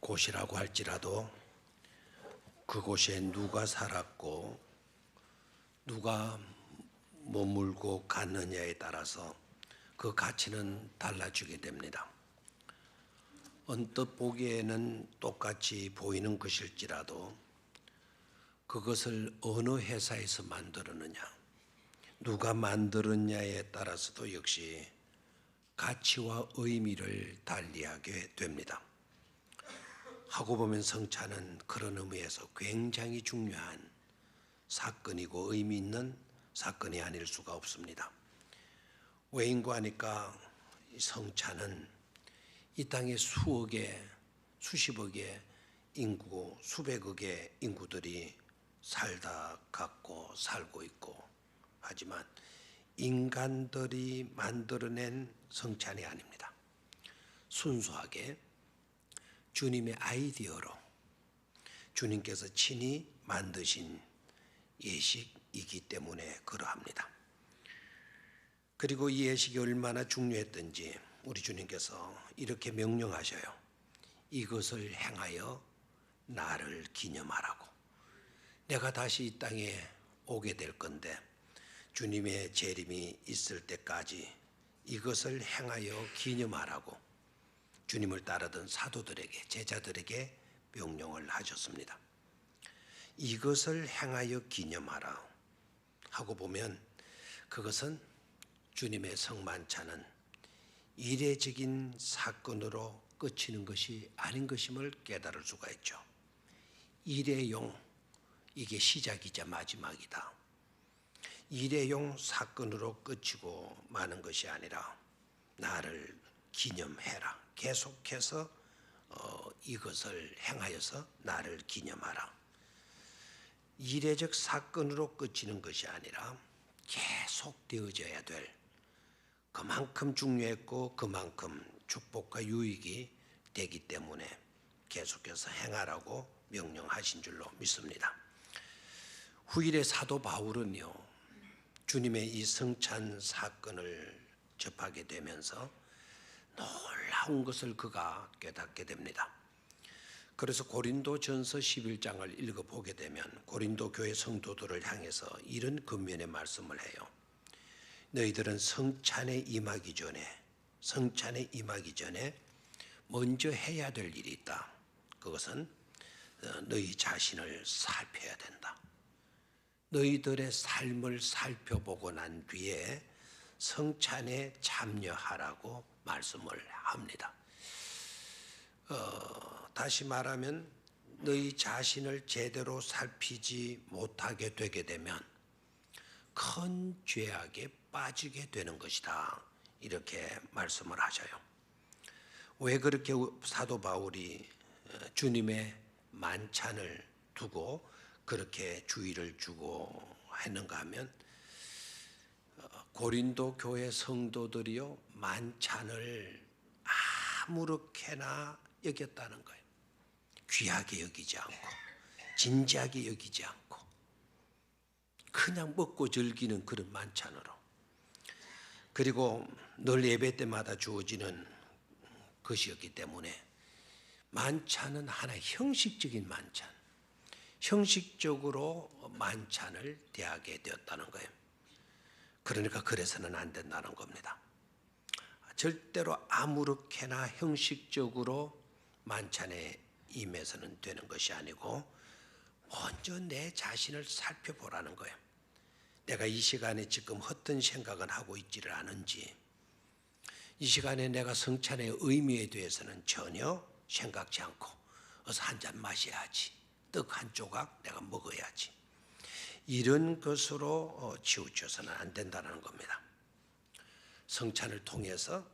곳이라고 할지라도 그곳에 누가 살았고 누가 머물고 갔느냐에 따라서 그 가치는 달라지게 됩니다. 언뜻 보기에는 똑같이 보이는 것일지라도 그것을 어느 회사에서 만들었느냐, 누가 만들었냐에 따라서도 역시 가치와 의미를 달리하게 됩니다. 하고 보면 성찬은 그런 의미에서 굉장히 중요한 사건이고 의미 있는 사건이 아닐 수가 없습니다. 왜인고 하니까 성찬은 이 땅에 수억의, 수십억의 인구, 수백억의 인구들이 살다 갔고 살고 있고 하지만 인간들이 만들어낸 성찬이 아닙니다. 순수하게 주님의 아이디어로 주님께서 친히 만드신 예식이기 때문에 그러합니다. 그리고 이 예식이 얼마나 중요했던지 우리 주님께서 이렇게 명령하셔요. 이것을 행하여 나를 기념하라고. 내가 다시 이 땅에 오게 될 건데 주님의 재림이 있을 때까지 이것을 행하여 기념하라고 주님을 따르던 사도들에게, 제자들에게 명령을 하셨습니다. 이것을 행하여 기념하라 하고 보면 그것은 주님의 성만찬은 이례적인 사건으로 끝이는 것이 아닌 것임을 깨달을 수가 있죠. 일회용, 이게 시작이자 마지막이다. 일회용 사건으로 끝이고 마는 것이 아니라 나를 기념해라. 계속해서 이것을 행하여서 나를 기념하라. 이례적 사건으로 끝이는 것이 아니라 계속 되어져야 될, 그만큼 중요했고 그만큼 축복과 유익이 되기 때문에 계속해서 행하라고 명령하신 줄로 믿습니다. 후일의 사도 바울은요, 주님의 이 성찬 사건을 접하게 되면서 놀라운 것을 그가 깨닫게 됩니다. 그래서 고린도전서 11장을 읽어보게 되면 고린도 교회 성도들을 향해서 이런 근면의 말씀을 해요. 너희들은 성찬에 임하기 전에 먼저 해야 될 일이 있다. 그것은 너희 자신을 살펴야 된다. 너희들의 삶을 살펴보고 난 뒤에 성찬에 참여하라고 말씀을 합니다. 다시 말하면 너희 자신을 제대로 살피지 못하게 되게 되면 큰 죄악에 빠지게 되는 것이다. 이렇게 말씀을 하셔요. 왜 그렇게 사도 바울이 주님의 만찬을 두고 그렇게 주의를 주고 했는가 하면 고린도 교회 성도들이요 만찬을 아무렇게나 여겼다는 거예요. 귀하게 여기지 않고 진지하게 여기지 않고 그냥 먹고 즐기는 그런 만찬으로, 그리고 늘 예배 때마다 주어지는 것이었기 때문에 만찬은 하나의 형식적인 만찬, 형식적으로 만찬을 대하게 되었다는 거예요. 그러니까 그래서는 안 된다는 겁니다. 절대로 아무렇게나 형식적으로 만찬에 임해서는 되는 것이 아니고 먼저 내 자신을 살펴보라는 거예요. 내가 이 시간에 지금 어떤 생각은 하고 있지를 않은지, 이 시간에 내가 성찬의 의미에 대해서는 전혀 생각지 않고 어서 한 잔 마셔야지, 떡 한 조각 내가 먹어야지, 이런 것으로 치우쳐서는 안 된다는 겁니다. 성찬을 통해서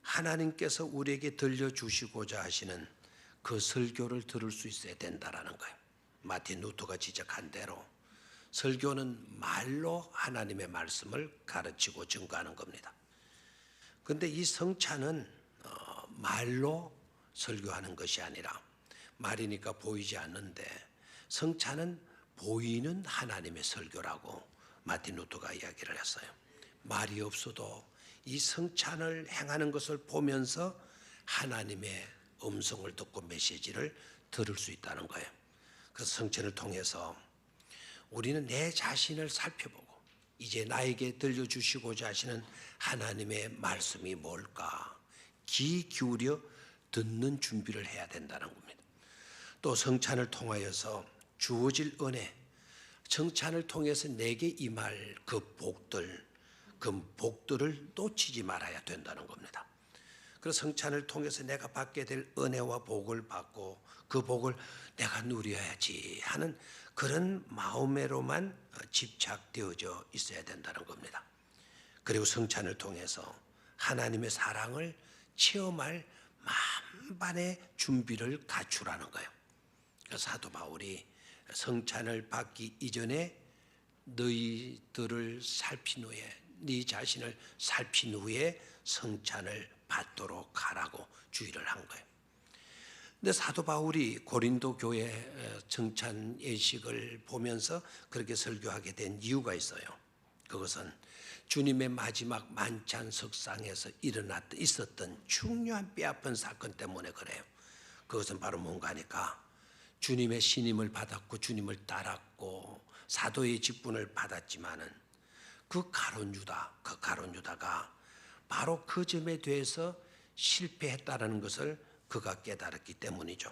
하나님께서 우리에게 들려주시고자 하시는 그 설교를 들을 수 있어야 된다는 거예요. 마틴 루터가 지적한 대로 설교는 말로 하나님의 말씀을 가르치고 증거하는 겁니다. 그런데 이 성찬은 말로 설교하는 것이 아니라, 말이니까 보이지 않는데 성찬은 보이는 하나님의 설교라고 마틴 루터가 이야기를 했어요. 말이 없어도 이 성찬을 행하는 것을 보면서 하나님의 음성을 듣고 메시지를 들을 수 있다는 거예요. 그래서 성찬을 통해서 우리는 내 자신을 살펴보고 이제 나에게 들려주시고자 하시는 하나님의 말씀이 뭘까 귀 기울여 듣는 준비를 해야 된다는 겁니다. 또 성찬을 통하여서 주어질 은혜, 성찬을 통해서 내게 임할 그 복들을 놓치지 말아야 된다는 겁니다. 그래서 성찬을 통해서 내가 받게 될 은혜와 복을 받고 그 복을 내가 누려야지 하는 그런 마음으로만 집착되어져 있어야 된다는 겁니다. 그리고 성찬을 통해서 하나님의 사랑을 체험할 만반의 준비를 갖추라는 거예요. 그래서 사도 바울이 성찬을 받기 이전에 너희들을 살핀 후에 네 자신을 살핀 후에 성찬을 받도록 하라고 주의를 한 거예요. 근데 사도 바울이 고린도 교회 성찬 예식을 보면서 그렇게 설교하게 된 이유가 있어요. 그것은 주님의 마지막 만찬 석상에서 있었던 중요한 뼈아픈 사건 때문에 그래요. 그것은 바로 뭔가 하니까 주님의 신임을 받았고 주님을 따랐고 사도의 직분을 받았지만은 그 가룟 유다가 바로 그 점에 대해서 실패했다는 것을 그가 깨달았기 때문이죠.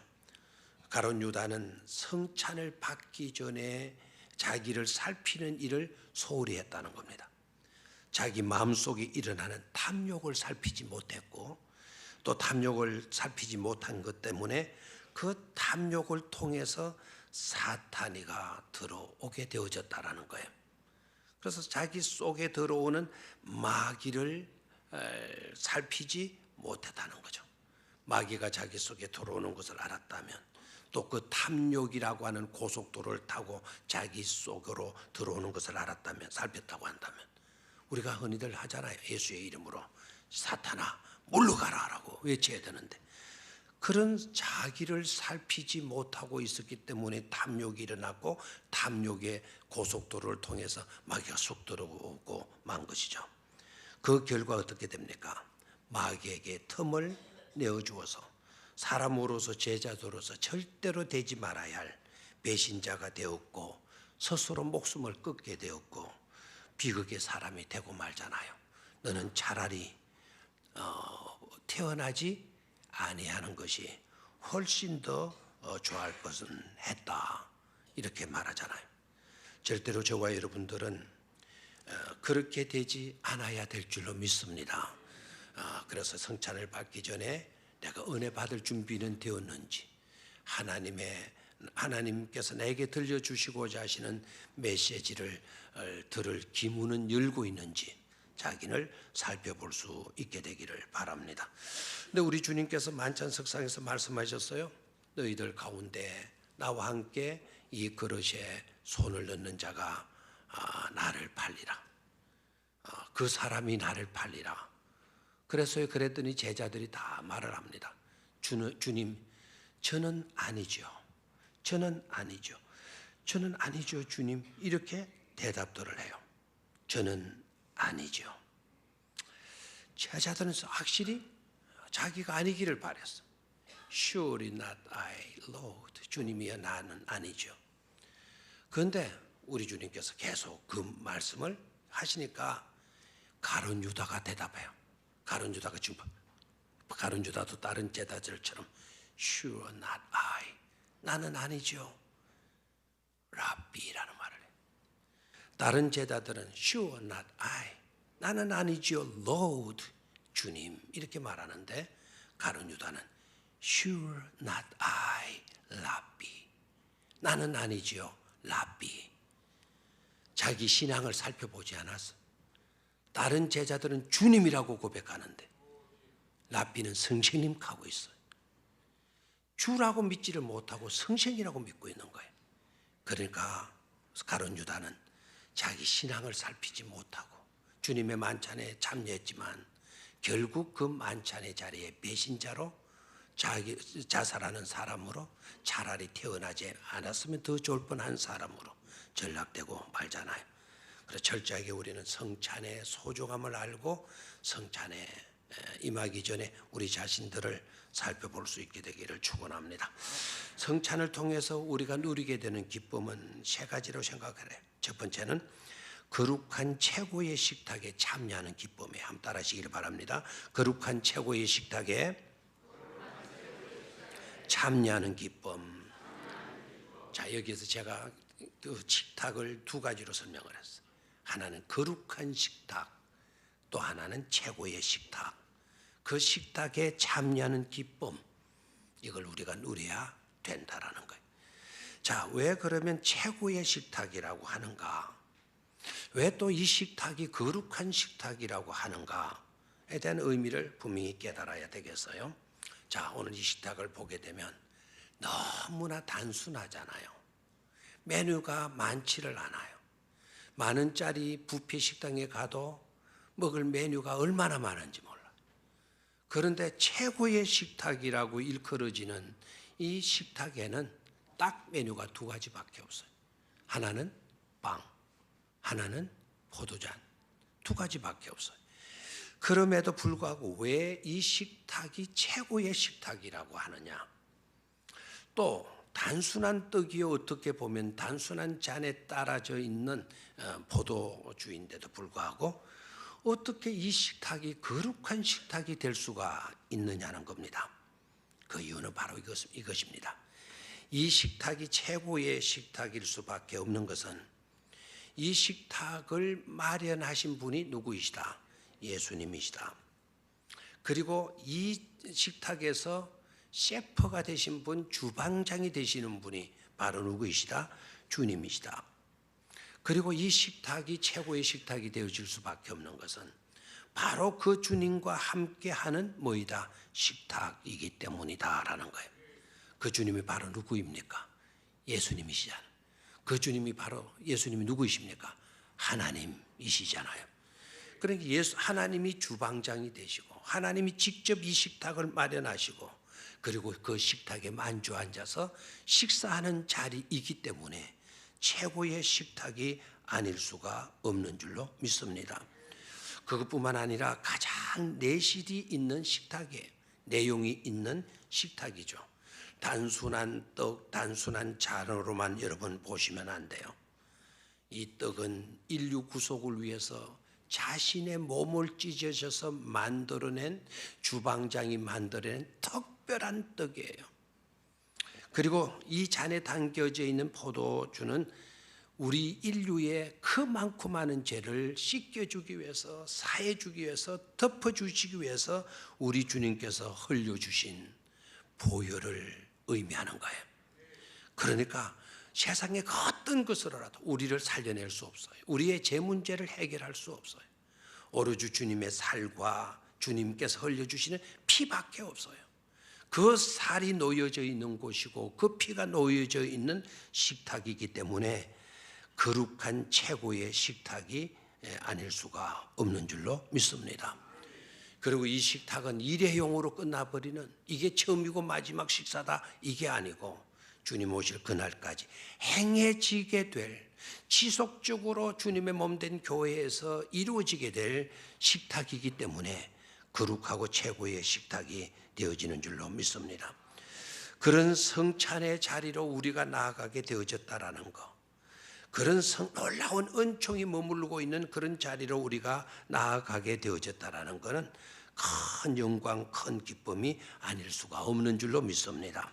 가룟 유다는 성찬을 받기 전에 자기를 살피는 일을 소홀히 했다는 겁니다. 자기 마음속에 일어나는 탐욕을 살피지 못했고 또 탐욕을 살피지 못한 것 때문에 그 탐욕을 통해서 사탄이가 들어오게 되어졌다라는 거예요. 그래서 자기 속에 들어오는 마귀를 살피지 못했다는 거죠. 마귀가 자기 속에 들어오는 것을 알았다면 또 그 탐욕이라고 하는 고속도로를 타고 자기 속으로 들어오는 것을 알았다면 살폈다고 한다면 우리가 흔히들 하잖아요. 예수의 이름으로 사탄아 물러가라라고 외쳐야 되는데 그런 자기를 살피지 못하고 있었기 때문에 탐욕이 일어났고 탐욕의 고속도로를 통해서 마귀가 쑥 들어오고 만 것이죠. 그 결과 어떻게 됩니까? 마귀에게 틈을 내어주어서 사람으로서 제자도로서 절대로 되지 말아야 할 배신자가 되었고 스스로 목숨을 끊게 되었고 비극의 사람이 되고 말잖아요. 너는 차라리 태어나지 아니하는 것이 훨씬 더 좋아할 것은 했다 이렇게 말하잖아요. 절대로 저와 여러분들은 그렇게 되지 않아야 될 줄로 믿습니다. 그래서 성찬을 받기 전에 내가 은혜 받을 준비는 되었는지 하나님께서 나에게 들려주시고자 하시는 메시지를 들을 기문은 열고 있는지 자기를 살펴볼 수 있게 되기를 바랍니다. 근데 우리 주님께서 만찬석상에서 말씀하셨어요. 너희들 가운데 나와 함께 이 그릇에 손을 넣는 자가 나를 팔리라. 그 사람이 나를 팔리라. 그랬더니 제자들이 다 말을 합니다. 주님, 저는 아니죠. 저는 아니죠. 저는 아니죠, 주님. 이렇게 대답들을 해요. 저는 아니죠. 제자들은 확실히 자기가 아니기를 바랬어. Surely not I, Lord. 주님이여 나는 아니죠. 그런데 우리 주님께서 계속 그 말씀을 하시니까 가룟 유다가 대답해요. 가룟 유다도 다른 제자들처럼 Sure not I. 나는 아니죠. 라비라는 말을 해. 다른 제자들은 Sure not I. 나는 아니죠. Lord. 주님. 이렇게 말하는데 가룟 유다는 Sure not I. 라비. 나는 아니죠. 라비. 자기 신앙을 살펴보지 않았어. 다른 제자들은 주님이라고 고백하는데 라비는 선생님 하고 있어요. 주라고 믿지를 못하고 선생이라고 믿고 있는 거예요. 그러니까 가룟 유다는 자기 신앙을 살피지 못하고 주님의 만찬에 참여했지만 결국 그 만찬의 자리에 배신자로 자살하는 사람으로 차라리 태어나지 않았으면 더 좋을 뻔한 사람으로 전락되고 말잖아요. 그래서 철저하게 우리는 성찬의 소중함을 알고 성찬에 임하기 전에 우리 자신들을 살펴볼 수 있게 되기를 축원합니다. 성찬을 통해서 우리가 누리게 되는 기쁨은 세 가지로 생각해요. 첫 번째는 거룩한 최고의 식탁에 참여하는 기쁨이에요. 한번 따라하시기를 바랍니다. 거룩한 최고의 식탁에 참여하는 기쁨. 자, 여기서 제가 그 식탁을 두 가지로 설명을 했어요. 하나는 거룩한 식탁, 또 하나는 최고의 식탁. 그 식탁에 참여하는 기쁨, 이걸 우리가 누려야 된다라는 거예요. 자, 왜 그러면 최고의 식탁이라고 하는가? 왜 또 이 식탁이 거룩한 식탁이라고 하는가에 대한 의미를 분명히 깨달아야 되겠어요. 자, 오늘 이 식탁을 보게 되면 너무나 단순하잖아요. 메뉴가 많지를 않아요. 만 원짜리 뷔페 식당에 가도 먹을 메뉴가 얼마나 많은지 몰라요. 그런데 최고의 식탁이라고 일컬어지는 이 식탁에는 딱 메뉴가 두 가지밖에 없어요. 하나는 빵, 하나는 포도잔, 두 가지밖에 없어요. 그럼에도 불구하고 왜 이 식탁이 최고의 식탁이라고 하느냐? 또 단순한 떡이요, 어떻게 보면 단순한 잔에 따라져 있는 포도주인데도 불구하고 어떻게 이 식탁이 거룩한 식탁이 될 수가 있느냐는 겁니다. 그 이유는 바로 이것입니다. 이 식탁이 최고의 식탁일 수밖에 없는 것은 이 식탁을 마련하신 분이 누구이시다? 예수님이시다. 그리고 이 식탁에서 셰프가 되신 분, 주방장이 되시는 분이 바로 누구이시다? 주님이시다. 그리고 이 식탁이 최고의 식탁이 되어질 수밖에 없는 것은 바로 그 주님과 함께하는 뭐이다? 식탁이기 때문이다라는 거예요. 그 주님이 바로 누구입니까? 예수님이시잖아요. 그 주님이 바로 예수님이 누구이십니까? 하나님이시잖아요. 그러니까 하나님이 주방장이 되시고 하나님이 직접 이 식탁을 마련하시고 그리고 그 식탁에 만주 앉아서 식사하는 자리이기 때문에 최고의 식탁이 아닐 수가 없는 줄로 믿습니다. 그것뿐만 아니라 가장 내실이 있는 식탁이에요. 내용이 있는 식탁이죠. 단순한 떡, 단순한 잔으로만 여러분 보시면 안 돼요. 이 떡은 인류 구속을 위해서 자신의 몸을 찢으셔서 만들어낸 주방장이 만들어낸 특별한 떡이에요. 그리고 이 잔에 담겨져 있는 포도주는 우리 인류의 그 많고 많은 죄를 씻겨주기 위해서, 사해주기 위해서, 덮어주시기 위해서 우리 주님께서 흘려주신 보혈을 의미하는 거예요. 그러니까 세상의 그 어떤 것으로라도 우리를 살려낼 수 없어요. 우리의 죄 문제를 해결할 수 없어요. 오로지 주님의 살과 주님께서 흘려주시는 피밖에 없어요. 그 살이 놓여져 있는 곳이고 그 피가 놓여져 있는 식탁이기 때문에 거룩한 최고의 식탁이 아닐 수가 없는 줄로 믿습니다. 그리고 이 식탁은 일회용으로 끝나버리는, 이게 처음이고 마지막 식사다, 이게 아니고 주님 오실 그날까지 행해지게 될, 지속적으로 주님의 몸된 교회에서 이루어지게 될 식탁이기 때문에 거룩하고 최고의 식탁이 되어지는 줄로 믿습니다. 그런 성찬의 자리로 우리가 나아가게 되어졌다라는 것, 그런 놀라운 은총이 머무르고 있는 그런 자리로 우리가 나아가게 되어졌다라는 것은 큰 영광, 큰 기쁨이 아닐 수가 없는 줄로 믿습니다.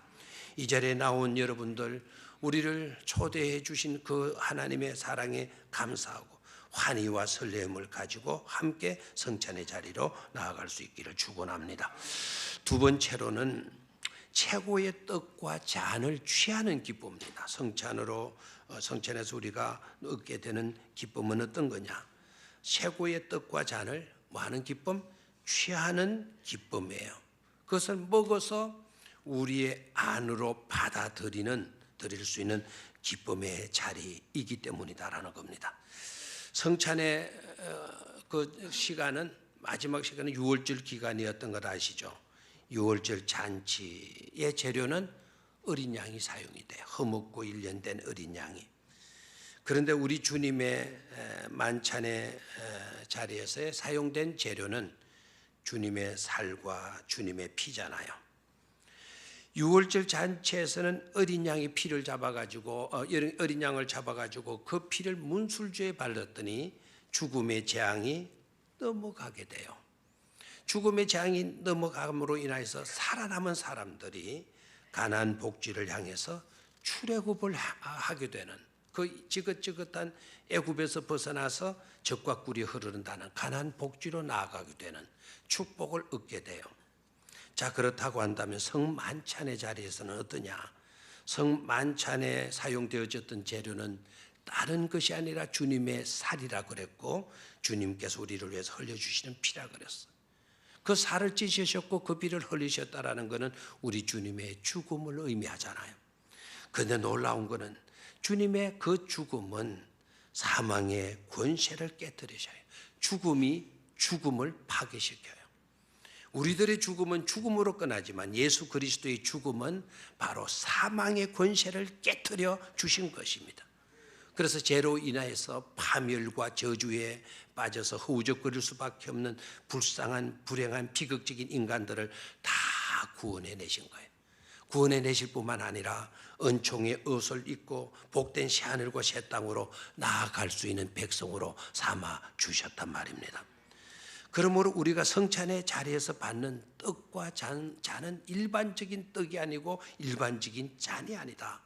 이 자리에 나온 여러분들, 우리를 초대해 주신 그 하나님의 사랑에 감사하고 환희와 설렘을 가지고 함께 성찬의 자리로 나아갈 수 있기를 축원합니다. 두 번째로는 최고의 떡과 잔을 취하는 기쁨입니다. 성찬에서 우리가 얻게 되는 기쁨은 어떤 거냐? 최고의 떡과 잔을 뭐 하는 기쁨? 취하는 기쁨이에요. 그것을 먹어서 우리의 안으로 드릴 수 있는 기쁨의 자리이기 때문이다라는 겁니다. 성찬의 그 시간은, 마지막 시간은 유월절 기간이었던 걸 아시죠? 유월절 잔치의 재료는 어린 양이 사용이 돼요. 허먹고 1년 된 어린 양이. 그런데 우리 주님의 만찬의 자리에서 사용된 재료는 주님의 살과 주님의 피잖아요. 유월절 잔치에서는 어린 양의 피를 잡아가지고 어린 양을 잡아가지고 그 피를 문술주에 발랐더니 죽음의 재앙이 넘어가게 돼요. 죽음의 재앙이 넘어감으로 인해서 살아남은 사람들이 가나안 복지를 향해서 출애굽을 하게 되는, 그 지긋지긋한 애굽에서 벗어나서 젖과 꿀이 흐르는다는 가나안 복지로 나아가게 되는 축복을 얻게 돼요. 자, 그렇다고 한다면 성만찬의 자리에서는 어떠냐? 성만찬에 사용되어졌던 재료는 다른 것이 아니라 주님의 살이라 그랬고, 주님께서 우리를 위해서 흘려주시는 피라 그랬어요. 그 살을 찢으셨고 그 피를 흘리셨다라는 것은 우리 주님의 죽음을 의미하잖아요. 그런데 놀라운 것은 주님의 그 죽음은 사망의 권세를 깨뜨리셔요. 죽음이 죽음을 파괴시켜요. 우리들의 죽음은 죽음으로 끝나지만 예수 그리스도의 죽음은 바로 사망의 권세를 깨뜨려 주신 것입니다. 그래서 죄로 인하여서 파멸과 저주에 빠져서 허우적거릴 수밖에 없는 불쌍한 불행한 비극적인 인간들을 다 구원해내신 거예요. 구원해내실 뿐만 아니라 은총의 옷을 입고 복된 새하늘과 새 땅으로 나아갈 수 있는 백성으로 삼아 주셨단 말입니다. 그러므로 우리가 성찬의 자리에서 받는 떡과 잔은 일반적인 떡이 아니고 일반적인 잔이 아니다.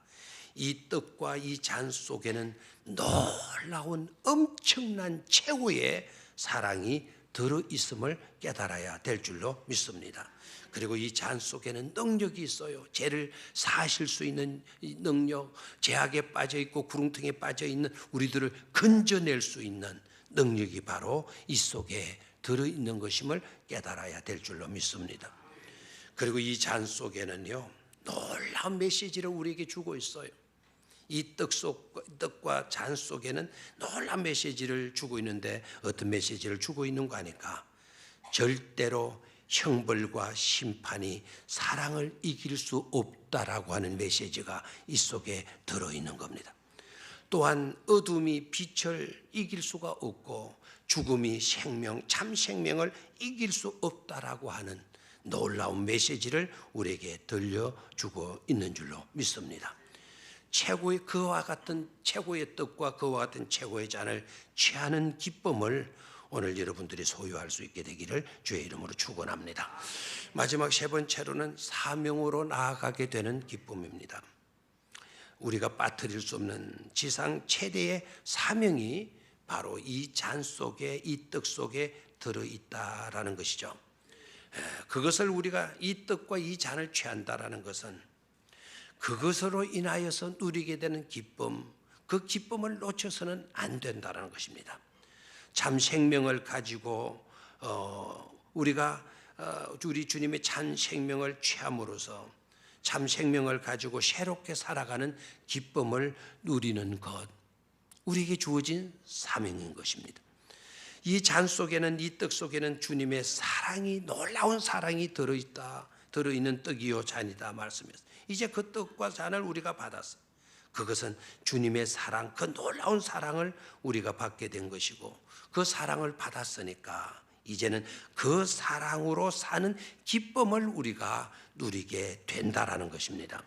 이 떡과 이 잔 속에는 놀라운 엄청난 최고의 사랑이 들어있음을 깨달아야 될 줄로 믿습니다. 그리고 이 잔 속에는 능력이 있어요. 죄를 사하실 수 있는 능력, 죄악에 빠져있고 구렁텅이에 빠져있는 우리들을 건져낼 수 있는 능력이 바로 이 속에 들어있는 것임을 깨달아야 될 줄로 믿습니다. 그리고 이 잔 속에는요, 놀라운 메시지를 우리에게 주고 있어요. 이 떡과 잔 속에는 놀라운 메시지를 주고 있는데 어떤 메시지를 주고 있는 거 아닐까? 절대로 형벌과 심판이 사랑을 이길 수 없다라고 하는 메시지가 이 속에 들어있는 겁니다. 또한 어둠이 빛을 이길 수가 없고 죽음이 참 생명을 이길 수 없다라고 하는 놀라운 메시지를 우리에게 들려주고 있는 줄로 믿습니다. 최고의 그와 같은 최고의 떡과 그와 같은 최고의 잔을 취하는 기쁨을 오늘 여러분들이 소유할 수 있게 되기를 주의 이름으로 축원합니다. 마지막 세 번째로는 사명으로 나아가게 되는 기쁨입니다. 우리가 빠뜨릴 수 없는 지상 최대의 사명이 바로 이 잔 속에, 이 떡 속에 들어있다라는 것이죠. 그것을 우리가 이 떡과 이 잔을 취한다라는 것은 그것으로 인하여서 누리게 되는 기쁨, 그 기쁨을 놓쳐서는 안 된다는 것입니다. 참 생명을 가지고 우리가 우리 주님의 참 생명을 취함으로써 참 생명을 가지고 새롭게 살아가는 기쁨을 누리는 것, 우리에게 주어진 사명인 것입니다. 이 잔 속에는, 이 떡 속에는 주님의 사랑이, 놀라운 사랑이 들어있는 떡이요 잔이다 말씀했어요. 이제 그 떡과 잔을 우리가 받았어요. 그것은 주님의 사랑, 그 놀라운 사랑을 우리가 받게 된 것이고, 그 사랑을 받았으니까 이제는 그 사랑으로 사는 기쁨을 우리가 누리게 된다라는 것입니다.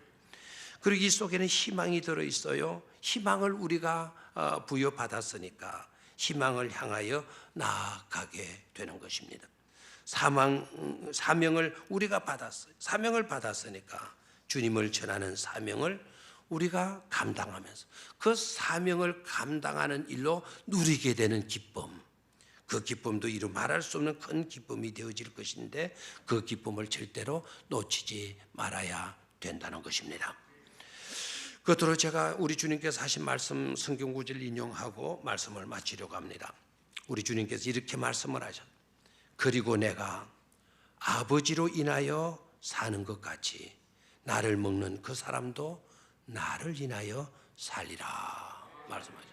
그리고 이 속에는 희망이 들어있어요. 희망을 우리가 부여받았으니까 희망을 향하여 나아가게 되는 것입니다. 사명을 우리가 받았어요. 사명을 받았으니까 주님을 전하는 사명을 우리가 감당하면서 그 사명을 감당하는 일로 누리게 되는 기쁨, 그 기쁨도 이루 말할 수 없는 큰 기쁨이 되어질 것인데 그 기쁨을 절대로 놓치지 말아야 된다는 것입니다. 끝으로 제가 우리 주님께서 하신 말씀 성경 구절 인용하고 말씀을 마치려고 합니다. 우리 주님께서 이렇게 말씀을 하셨습니다. 그리고 내가 아버지로 인하여 사는 것 같이 나를 먹는 그 사람도 나를 인하여 살리라 말씀하죠.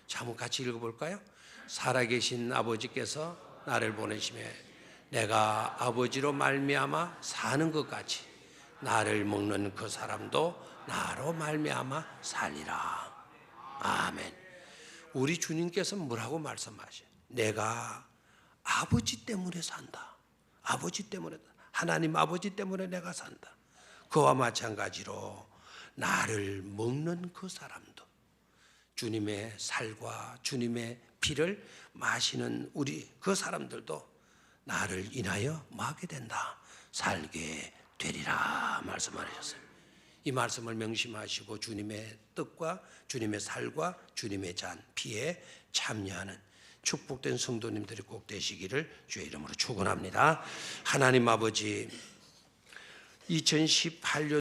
자, 한번 같이 읽어볼까요? 살아계신 아버지께서 나를 보내심에 내가 아버지로 말미암아 사는 것 같이 나를 먹는 그 사람도 나로 말미암아 살리라. 아멘. 우리 주님께서 뭐라고 말씀하셔요? 내가 아버지 때문에 산다. 아버지 때문에, 하나님 아버지 때문에 내가 산다. 그와 마찬가지로 나를 먹는 그 사람도 주님의 살과 주님의 피를 마시는 우리 그 사람들도 나를 인하여 뭐 하게 된다? 살게 되리라 말씀하셨어요. 이 말씀을 명심하시고 주님의 뜻과 주님의 살과 주님의 잔 피에 참여하는 축복된 성도님들이 꼭 되시기를 주의 이름으로 축원합니다. 하나님 아버지, 2018년